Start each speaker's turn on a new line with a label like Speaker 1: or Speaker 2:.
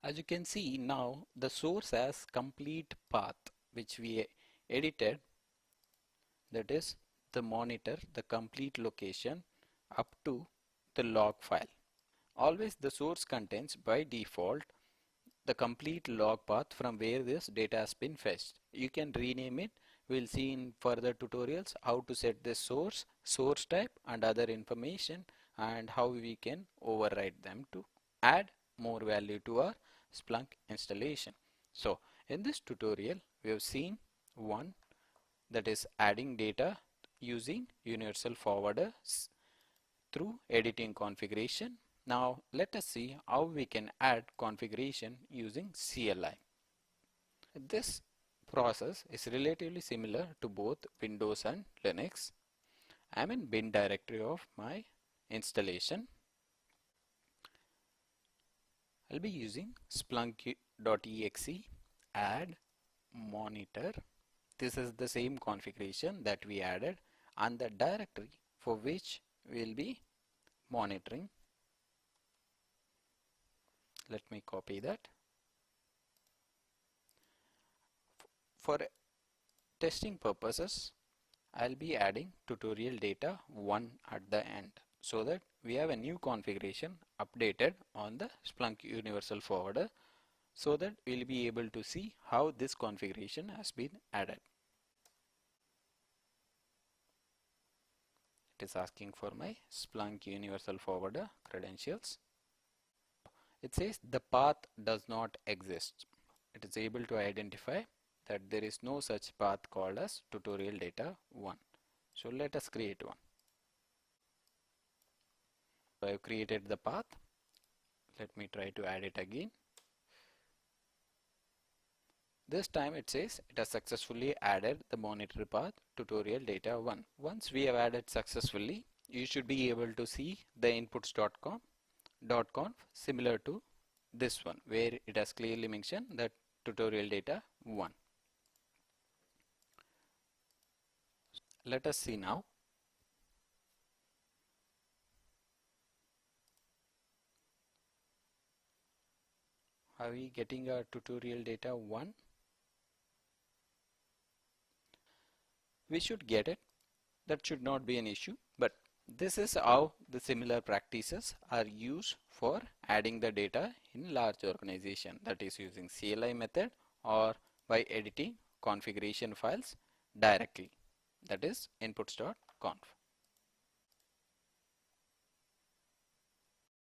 Speaker 1: As you can see now, the source has complete path which we edited, that is the monitor, the complete location up to the log file. Always the source contains by default the complete log path from where this data has been fetched. You can rename it. We'll see in further tutorials how to set the source, source type and other information, and how we can override them to add more value to our Splunk installation. So in this tutorial we have seen one, that is adding data using universal forwarder through editing configuration. Now let us see how we can add configuration using CLI. This process is relatively similar to both Windows and Linux. I am in bin directory of my installation. I'll be using splunk.exe add monitor. This is the same configuration that we added and the directory for which we'll be monitoring. Let me copy that. For testing purposes, I'll be adding tutorial data 1 at the end so that we have a new configuration updated on the Splunk Universal Forwarder, so that we'll be able to see how this configuration has been added. It is asking for my Splunk Universal Forwarder credentials. It says the path does not exist. It is able to identify that there is no such path called as tutorial data 1. So let us create one. So I have created the path. Let me try to add it again. This time it says it has successfully added the monitor path tutorial data 1. Once we have added successfully, you should be able to see the inputs.conf similar to this one, where it has clearly mentioned that tutorial data 1. Let us see now. Are we getting a tutorial data 1? We should get it. That should not be an issue, but this is how the similar practices are used for adding the data in large organization, that is using CLI method or by editing configuration files directly, that is inputs.conf.